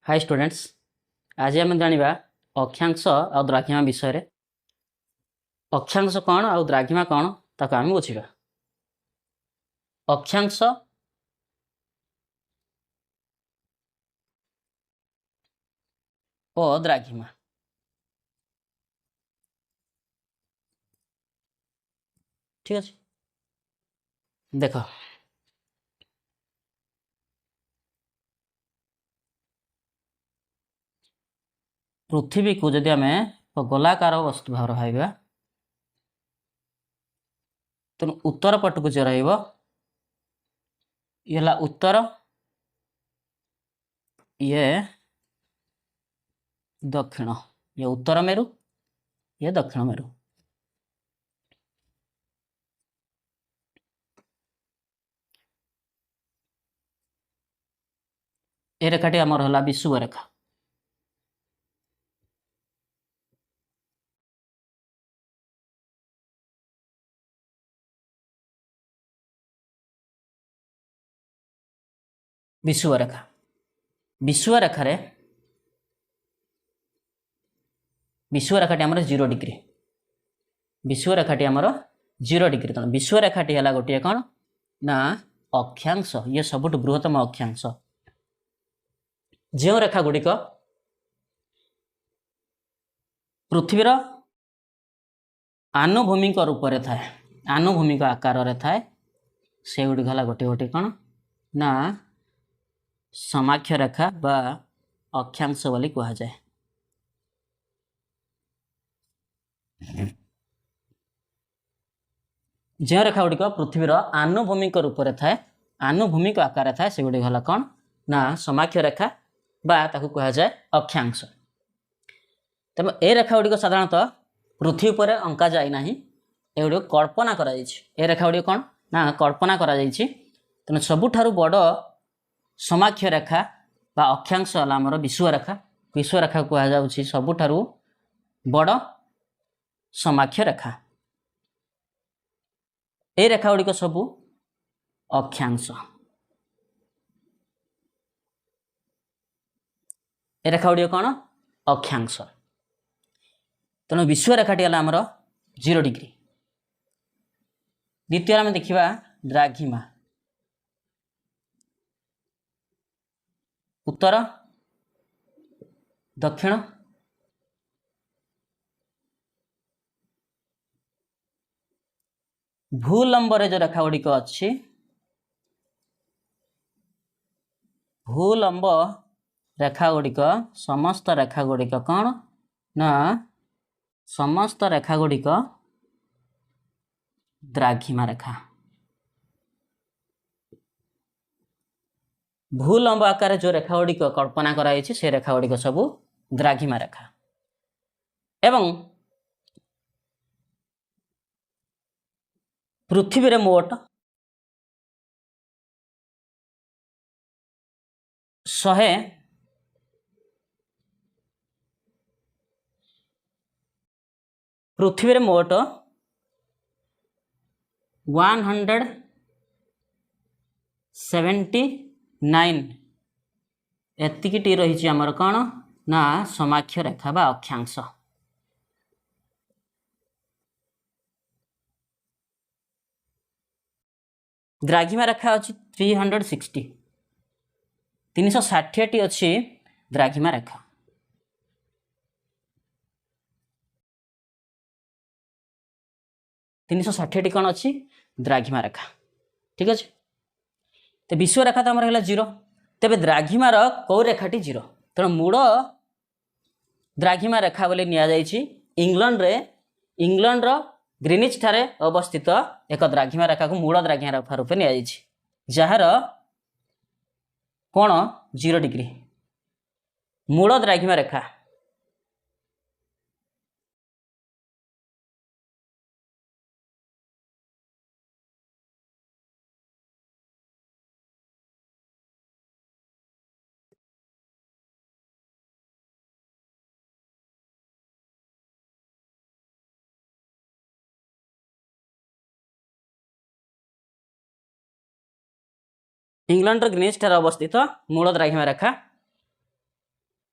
Hi students, आज आम जाना अक्षांश आ द्राघिमा विषय। अक्षांश कौन आ द्राघिमा कौन ताको आम बुझा। अक्षांश और द्राघिमा ठीक अच्छे। देख पृथ्वी को जदि आम गोलाकार वस्तु भाव भाव तेणु उत्तर पट को जो रहा उत्तर, ये दक्षिण, ये उत्तर मेरु, ये दक्षिण मेरु। ए रेखाटी आमर है विषुव रेखा। विषुव रेखा विषुव रेखार विषुव रेखाटी आमर 0 डिग्री। विषुव रेखाटी आमर 0 डिग्री। तेणु विषुव रेखाटी है गोटे कौन ना अक्षांश। ये सबुठ बृहत्तम अक्षांश। जो रेखा गुड़िक पृथ्वीर आनुभूमिक रूप में थाए, आनुभूमिक आकार में थाए, से गुड़िक है गोटे गोटे कौन ना समाक्ष रेखा बा अक्षांश बोली कहा जाए। जो रेखा गुड़िक पृथ्वीर आनुभूमिक रूप में थाए, आनुभूमिक आकार थाए, से गुड़िक है कौन ना समाक्ष रेखा बा ताकू कहा जाए अक्षांश। तेणु ए रेखा गुड़िक साधारणतः पृथ्वी पर अंका जाए ना, एगुड़ कल्पना करा ए रेखा गुड़िक कौन ना कल्पना करा। तेणु सबुठारु बड़ समाक्ष रेखा बा अक्षांश है आमर विषुव रेखा। विषुव रेखा कहुच्छी सबुठारु बड़ समाक्ष रेखा। ए रेखा गुड़िक सबू अक्षांश। ए रेखा गुड़िक कौन अक्षांश। तेणु विषुव रेखाटी है आमर 0 डिग्री। द्वितीय आम देखा द्राघिमा। उत्तर दक्षिण भूलंब जो रेखा गुड़िक अच्छी, भूलंब रेखा गुड़िक समस्त रेखा गुड़िक कौन ना समस्त रेखा गुड़िक द्राघिमा रेखा। भूलंब आकार जो रेखा गुड़िक कल्पना कराई से रेखा गुड़िक सबू द्राघिमा रेखा। एवं पृथ्वी रे मोट 100 पृथ्वी रे मोट 179 एतिकी रही आमर कौन ना समाक्ष रेखा बा अक्षांश। द्राघिमा रेखा अच्छी 360 360 अच्छी द्राघिमा रेखा। तीन 360 कौन अच्छी द्राघिमा रेखा ठीक अच्छे। तो विषुव रेखा तो आमर है 0। तेरे द्राघिमार कौ रेखाटी 0। तेणु मूल द्राघिमा रेखा बोली नि इंग्लैंड ग्रीनिच ठारे अवस्थित एक द्राघिमा रेखा को मूल द्राघिमा रेखा रूप नि जार कोण 0 डिग्री। मूल द्राघिमा रेखा इंग्लैंड ग्रीनिच ठारे अवस्थित मूल द्राघिमा रेखा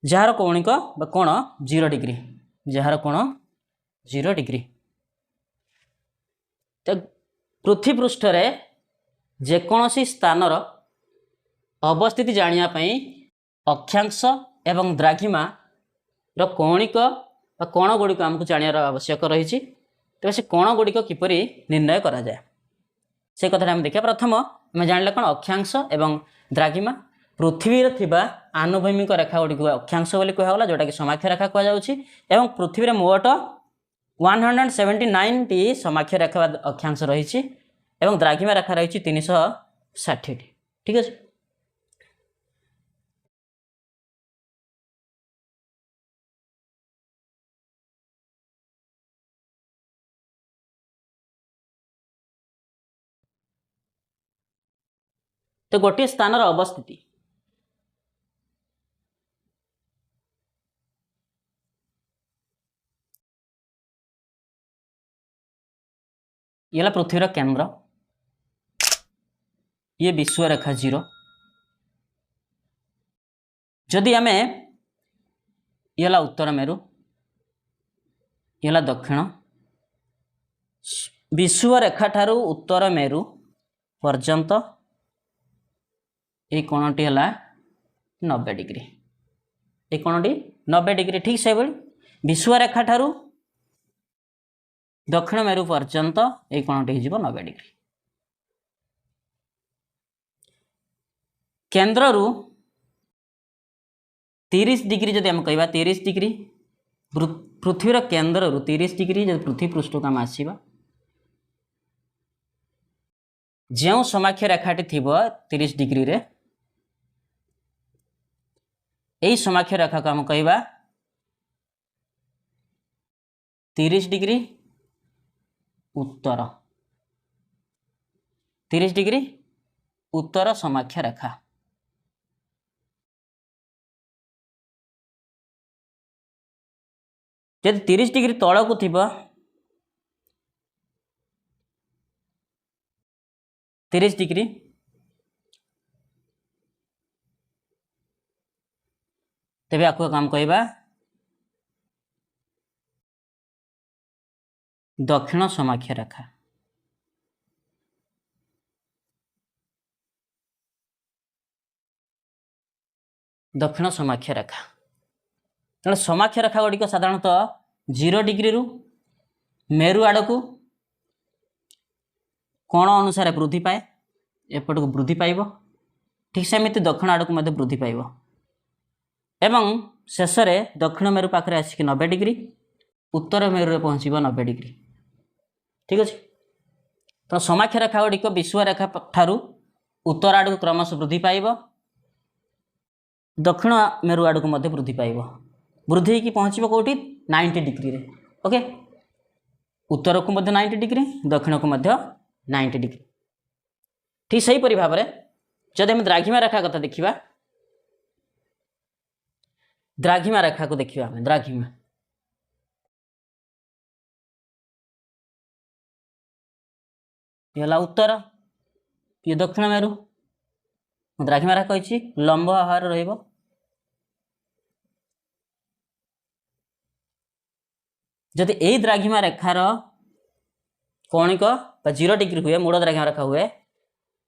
जार कौणिक कोण 0 डिग्री, जार कोण 0 डिग्री। तो पृथ्वी पृष्ठ रे जेकोसी स्थानर अवस्थिति जानापी अक्षांश एवं द्राघिमा कौणिक कोण गुड़िक आमको जानवर आवश्यक रही। तेज से कोण गुड़िक किपर निर्णय करा जाए से कथा आम देखा। प्रथम आम जान कौन अक्षांश एवं द्राघिमा पृथ्वी थिबा आनुभूमिक रेखा गुड़िक अक्षांश बोली कहला, जोटा कि समाक्ष रेखा कहुच्छी। पृथ्वी मोट 179 टी समाक्ष रेखा अक्षांश रही और द्राघिमा रेखा रही 360 टी। ठीक है। तो गोटे स्थान अवस्थिति ये पृथ्वीर केंद्र, ये विश्व रेखा 0। जदि आम ये उत्तर मेरु, ये दक्षिण, विश्व रेखा ठारू उत्तर मेरु पर्यंत ये कोणटी है 90 डिग्री, ये कोणटी 90 डिग्री। ठीक से विश्व रेखा ठारू दक्षिण मेरु पर्यंत ये कोणटी हो 90 डिग्री। केंद्र रु 30 डिग्री जब आम कह 30 डिग्री पृथ्वीर केंद्र रु 30 डिग्री जब पृथ्वी पृष्ठ को आम आसवा, जो समाक्ष रेखाटी थी 30 डिग्री रे, यही समाक्ष रेखा को आम कह 30 डिग्री उत्तर, 30 डिग्री उत्तर समाक्ष रेखा। जब 30 डिग्री तल को थी 30 डिग्री तेबे आपको काम कहवा दक्षिण समाक्ष रेखा। दक्षिण समाक्ष रेखा तेणु समाक्ष रेखा गुड़िक साधारणतः 0 डिग्री रु मेरु आड़ को कोण अनुसार वृद्धि पाए, एपट को वृद्धि पाइब। ठीक सेमती दक्षिण आड़ को वृद्धि पाइब एवं शेष में दक्षिण मेरु पाखे आसिक 90 डिग्री, उत्तर मेरु रे पहुँच 90 डिग्री। ठीक अच्छे। तो समाक्ष रेखा गुड़िक विश्व रेखा ठारू उत्तर आड़ को क्रमश वृद्धि पाइब, दक्षिण मेरु आड़ को वृद्धि पाइब, वृद्धि की पहुँच कौटी 90 डिग्री रे। ओके, उत्तर को 90 डिग्री, दक्षिण को 90 डिग्री। ठीक सही परि भाव में जब हम द्राघिमा रेखा कथा देखा, द्राघिमा रेखा को देखा आम द्राघिमा ये उत्तर, ये दक्षिण मेरु, द्राघिमा रेखा कही लंब आहार रहिबो। जदि यही द्राघिमा रेखार कौणिक 0 डिग्री हुए, मूल द्राघिमा रेखा हुए,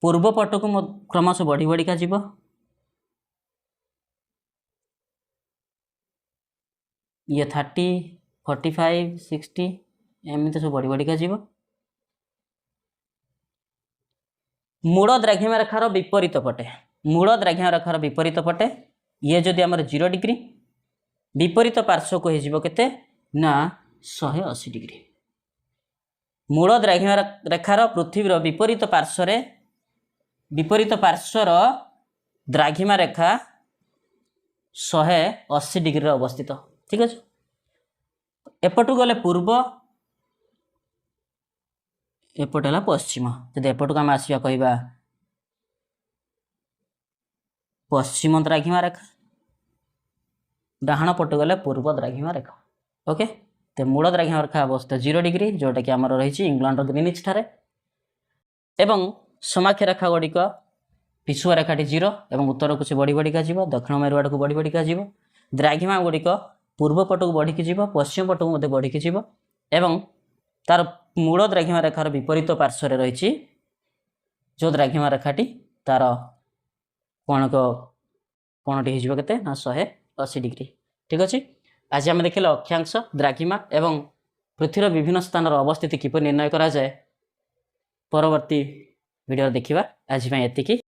पूर्व पट को क्रमश बढ़ी बढ़िका जीव, ये 30, 45, 60 एमती सब बढ़ी बढ़िका जीव। मूल द्राघिमा रेखार विपरीत पटे, मूल द्राघिमा रेखार विपरीत पटे ये जदि आमर 0 डिग्री, विपरीत पार्श्व को हो केते ना 180 डिग्री। मूल द्राघिमा रेखार पृथ्वीर विपरीत पार्श्वर द्राघिमा रेखा 180 डिग्री अवस्थित। ठीक अच्छे। एपटू गले पूर्व, एपट है पश्चिम। जब एपट को आम आसवा कहवा पश्चिम द्राघिमा रेखा, डाहाण पट गले पूर्व द्राघिमा रेखा। ओके, तो मूल द्राघिमा रेखा अवस्था 0 डिग्री जोटा कि आमर रही इंग्लैंड ग्रीनिच ठारे, एवं समाक्ष रेखा गुड़िक विश्व रेखाटी 0 एवं उत्तर को से बढ़ी बढ़िका जीव, दक्षिण मेरु आड़ को बढ़ी बढ़िका जीव। द्राघिमा गुड़िक पूर्व पटक बढ़िकी जीव पश्चिम पटक मध्य बढ़िकी जीव एवं तार मूल द्राघिमा रेखार विपरीत पार्श्व रही जो द्राघिमा रेखाटी तार कोणक कोणटी हो के 180 डिग्री। ठीक अच्छे आज आम देखिले अक्षांश द्राघिमा एवं पृथ्वीर विभिन्न स्थान अवस्थिति किपर निर्णय करा जाए परवर्ती वीडियो देखिबा। आज एतिकी।